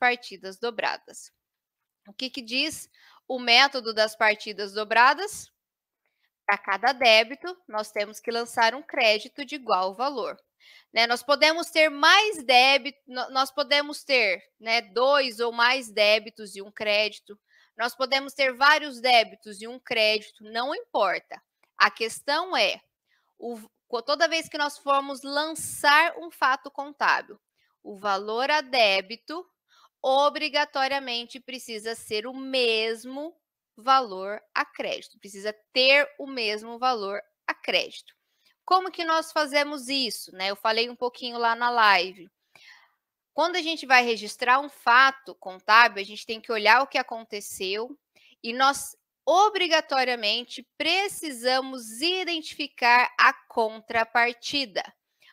partidas dobradas. O que diz o método das partidas dobradas? Para cada débito, nós temos que lançar um crédito de igual valor. Né? Nós podemos ter mais débito, nós podemos ter, né, 2 ou mais débitos e um crédito. Nós podemos ter vários débitos e um crédito, não importa. A questão é, toda vez que nós formos lançar um fato contábil, o valor a débito obrigatoriamente precisa ser o mesmo valor a crédito, precisa ter o mesmo valor a crédito. Como que nós fazemos isso, né? Eu falei um pouquinho lá na live. Quando a gente vai registrar um fato contábil, a gente tem que olhar o que aconteceu e nós obrigatoriamente precisamos identificar a contrapartida.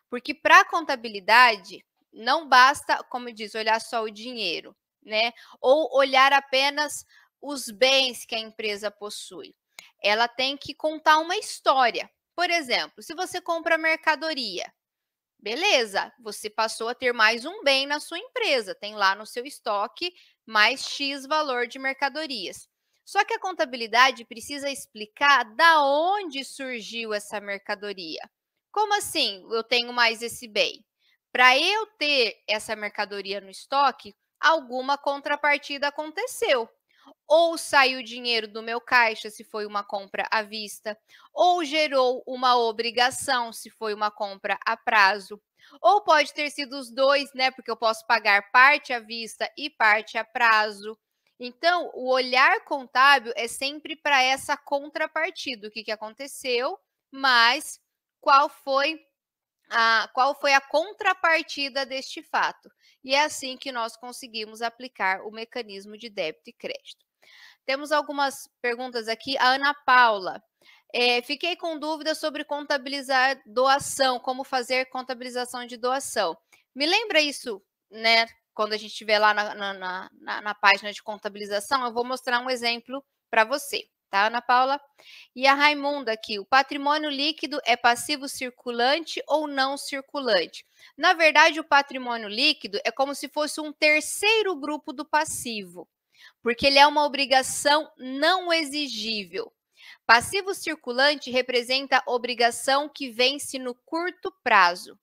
Porque para a contabilidade, não basta, como diz, olhar só o dinheiro, né? Ou olhar apenas os bens que a empresa possui. Ela tem que contar uma história. Por exemplo, se você compra mercadoria, beleza, você passou a ter mais um bem na sua empresa, tem lá no seu estoque mais X valor de mercadorias. Só que a contabilidade precisa explicar da onde surgiu essa mercadoria. Como assim eu tenho mais esse bem? Para eu ter essa mercadoria no estoque, alguma contrapartida aconteceu. Ou saiu dinheiro do meu caixa, se foi uma compra à vista, ou gerou uma obrigação, se foi uma compra a prazo, ou pode ter sido os dois, né? Porque eu posso pagar parte à vista e parte a prazo. Então, o olhar contábil é sempre para essa contrapartida, o que aconteceu, mas qual foi a contrapartida deste fato. E é assim que nós conseguimos aplicar o mecanismo de débito e crédito. Temos algumas perguntas aqui. A Ana Paula. Fiquei com dúvida sobre contabilizar doação, como fazer contabilização de doação. Me lembra isso, né? Quando a gente estiver lá na página de contabilização, eu vou mostrar um exemplo para você, tá, Ana Paula? E a Raimunda aqui, o patrimônio líquido é passivo circulante ou não circulante? Na verdade, o patrimônio líquido é como se fosse um terceiro grupo do passivo, porque ele é uma obrigação não exigível. Passivo circulante representa obrigação que vence no curto prazo.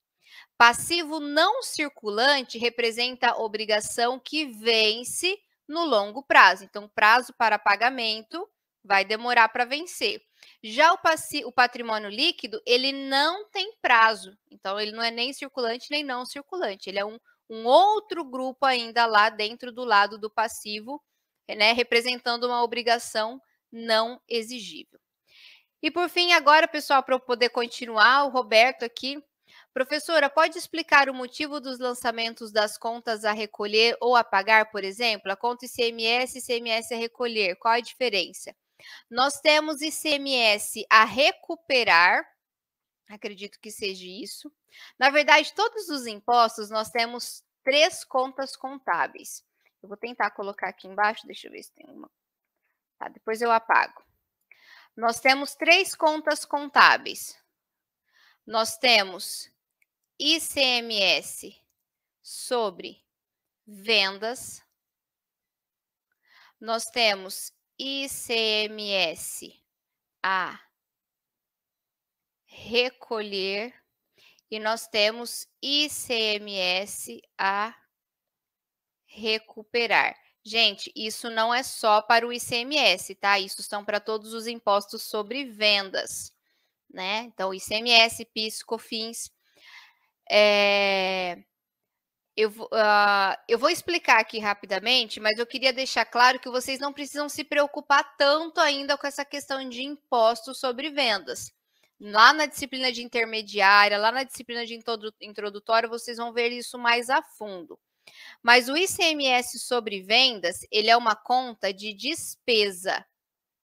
Passivo não circulante representa obrigação que vence no longo prazo. Então, prazo para pagamento vai demorar para vencer. Já o patrimônio líquido, ele não tem prazo. Então, ele não é nem circulante nem não circulante. Ele é um outro grupo ainda lá dentro do lado do passivo, né, representando uma obrigação não exigível. E por fim, agora, pessoal, para eu poder continuar, o Roberto aqui. Professora, pode explicar o motivo dos lançamentos das contas a recolher ou a pagar, por exemplo? A conta ICMS e ICMS a recolher, qual a diferença? Nós temos ICMS a recuperar, acredito que seja isso. Na verdade, todos os impostos, nós temos 3 contas contábeis. Eu vou tentar colocar aqui embaixo, deixa eu ver se tem uma. Tá, depois eu apago. Nós temos 3 contas contábeis. Nós temos ICMS sobre vendas. Nós temos ICMS a recolher e nós temos ICMS a recuperar. Gente, isso não é só para o ICMS, tá? Isso são para todos os impostos sobre vendas, né? Então, ICMS, PIS, COFINS. Eu vou explicar aqui rapidamente, mas eu queria deixar claro que vocês não precisam se preocupar tanto ainda com essa questão de impostos sobre vendas. Lá na disciplina de intermediária, lá na disciplina de introdutória, vocês vão ver isso mais a fundo. Mas o ICMS sobre vendas, ele é uma conta de despesa,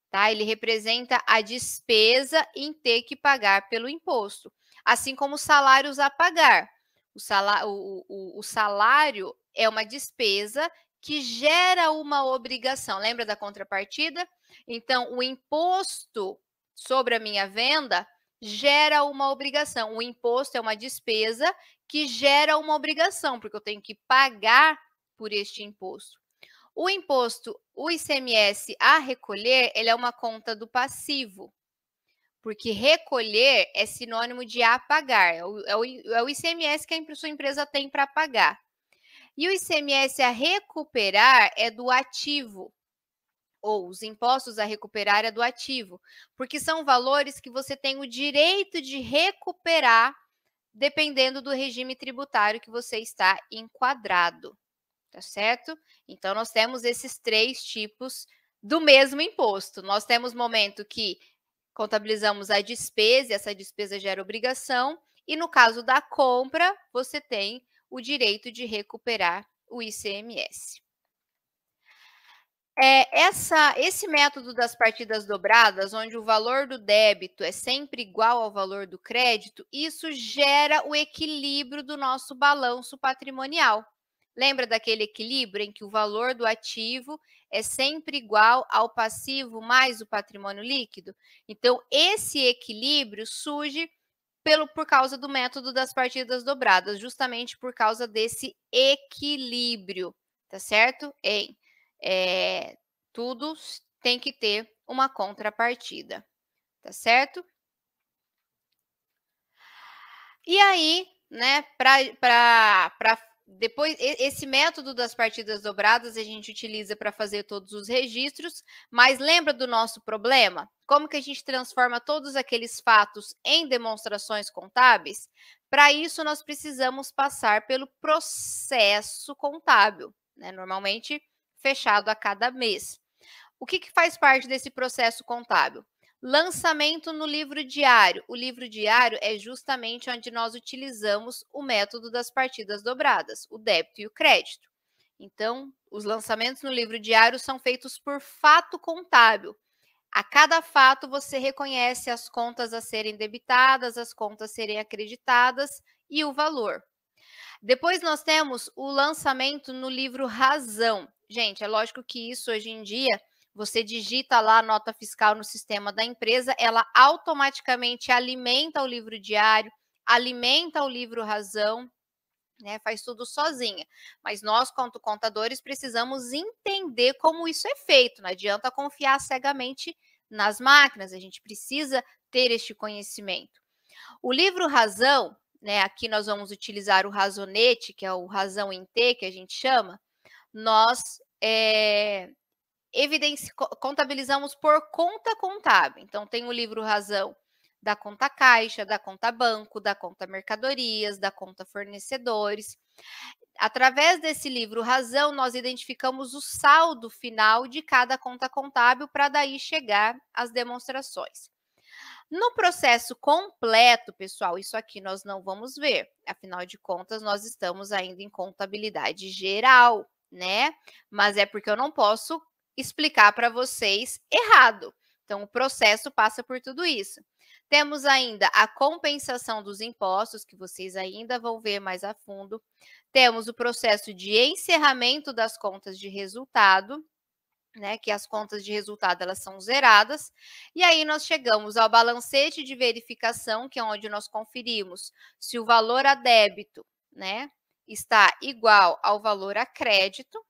tá? Ele representa a despesa em ter que pagar pelo imposto, assim como os salários a pagar. O salário é uma despesa que gera uma obrigação. Lembra da contrapartida? Então, o imposto sobre a minha venda gera uma obrigação. O imposto é uma despesa que gera uma obrigação, porque eu tenho que pagar por este imposto? O imposto, o ICMS a recolher, ele é uma conta do passivo, porque recolher é sinônimo de a pagar, é o ICMS que a sua empresa tem para pagar. E o ICMS a recuperar é do ativo, ou os impostos a recuperar é do ativo, porque são valores que você tem o direito de recuperar dependendo do regime tributário que você está enquadrado, tá certo? Então, nós temos esses 3 tipos do mesmo imposto. Nós temos momento que contabilizamos a despesa, e essa despesa gera obrigação, e no caso da compra, você tem o direito de recuperar o ICMS. Esse método das partidas dobradas, onde o valor do débito é sempre igual ao valor do crédito, isso gera o equilíbrio do nosso balanço patrimonial. Lembra daquele equilíbrio em que o valor do ativo é sempre igual ao passivo mais o patrimônio líquido? Então, esse equilíbrio surge por causa do método das partidas dobradas, justamente por causa desse equilíbrio, tá certo? Tudo tem que ter uma contrapartida, tá certo? E aí, né, para depois esse método das partidas dobradas a gente utiliza para fazer todos os registros, mas lembra do nosso problema? Como que a gente transforma todos aqueles fatos em demonstrações contábeis? Para isso, nós precisamos passar pelo processo contábil, né, normalmente fechado a cada mês. O que faz parte desse processo contábil? Lançamento no livro diário. O livro diário é justamente onde nós utilizamos o método das partidas dobradas, o débito e o crédito. Então, os lançamentos no livro diário são feitos por fato contábil. A cada fato, você reconhece as contas a serem debitadas, as contas a serem acreditadas e o valor. Depois nós temos o lançamento no livro Razão. Gente, é lógico que isso hoje em dia, você digita lá a nota fiscal no sistema da empresa, ela automaticamente alimenta o livro diário, alimenta o livro Razão, né, faz tudo sozinha. Mas nós, quanto contadores, precisamos entender como isso é feito. Não adianta confiar cegamente nas máquinas, a gente precisa ter este conhecimento. O livro Razão, né, aqui nós vamos utilizar o razonete, que é o razão em T, que a gente chama, nós contabilizamos por conta contábil. Então, tem o livro Razão da conta caixa, da conta banco, da conta mercadorias, da conta fornecedores. Através desse livro Razão, nós identificamos o saldo final de cada conta contábil para daí chegar às demonstrações. No processo completo, pessoal, isso aqui nós não vamos ver. Afinal de contas, nós estamos ainda em contabilidade geral, né? Mas é porque eu não posso explicar para vocês errado. Então, o processo passa por tudo isso. Temos ainda a compensação dos impostos, que vocês ainda vão ver mais a fundo. Temos o processo de encerramento das contas de resultado, né, que as contas de resultado elas são zeradas, e aí nós chegamos ao balancete de verificação, que é onde nós conferimos se o valor a débito, né, está igual ao valor a crédito,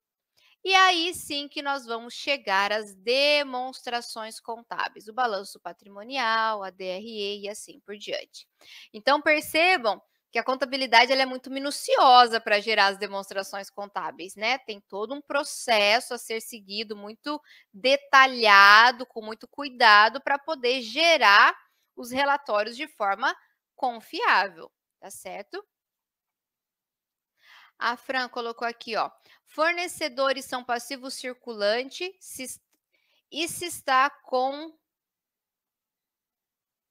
e aí sim que nós vamos chegar às demonstrações contábeis, o balanço patrimonial, a DRE e assim por diante. Então percebam que a contabilidade ela é muito minuciosa para gerar as demonstrações contábeis, né? Tem todo um processo a ser seguido, muito detalhado, com muito cuidado, para poder gerar os relatórios de forma confiável, tá certo? A Fran colocou aqui, ó. Fornecedores são passivo circulante e se está com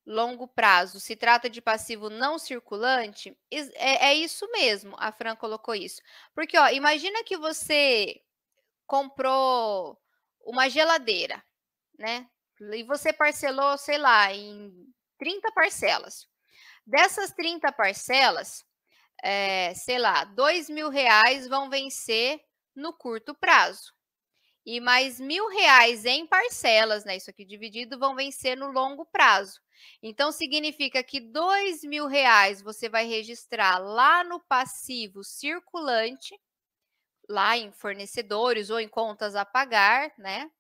longo prazo, se trata de passivo não circulante, é isso mesmo, a Fran colocou isso. Porque, ó, imagina que você comprou uma geladeira, né? E você parcelou, sei lá, em 30 parcelas. Dessas 30 parcelas, sei lá, R$ 2.000 vão vencer no curto prazo. E mais R$ 1.000 em parcelas, né? Isso aqui dividido, vão vencer no longo prazo. Então, significa que R$ 2.000 você vai registrar lá no passivo circulante, lá em fornecedores ou em contas a pagar, né,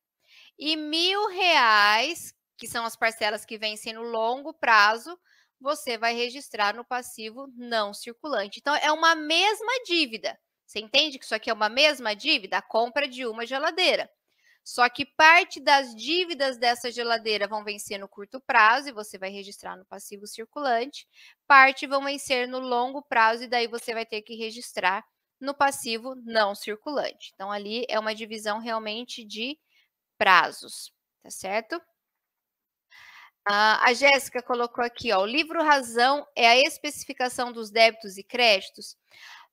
e R$ 1.000, que são as parcelas que vencem no longo prazo, você vai registrar no passivo não circulante. Então é uma mesma dívida. Você entende que isso aqui é uma mesma dívida? A compra de uma geladeira. Só que parte das dívidas dessa geladeira vão vencer no curto prazo e você vai registrar no passivo circulante, parte vão vencer no longo prazo e daí você vai ter que registrar no passivo não circulante. Então ali é uma divisão realmente de prazos, tá certo? A Jéssica colocou aqui, ó, o livro razão é a especificação dos débitos e créditos.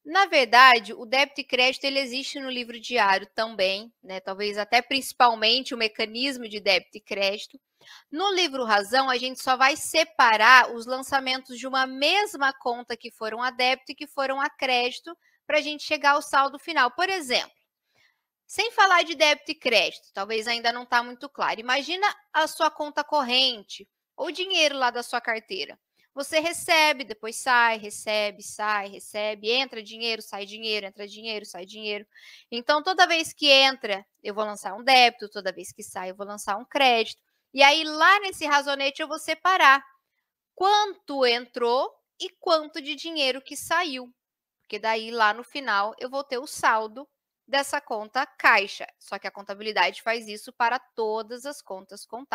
Na verdade, o débito e crédito ele existe no livro diário também, né? Talvez até principalmente o mecanismo de débito e crédito. No livro razão, a gente só vai separar os lançamentos de uma mesma conta que foram a débito e que foram a crédito para a gente chegar ao saldo final. Por exemplo, sem falar de débito e crédito, talvez ainda não está muito claro. Imagina a sua conta corrente ou dinheiro lá da sua carteira. Você recebe, depois sai, recebe, sai, recebe, entra dinheiro, entra dinheiro, sai dinheiro. Então, toda vez que entra, eu vou lançar um débito, toda vez que sai, eu vou lançar um crédito. E aí, lá nesse razonete, eu vou separar quanto entrou e quanto de dinheiro que saiu. Porque daí, lá no final, eu vou ter o saldo dessa conta caixa. Só que a contabilidade faz isso para todas as contas contábeis.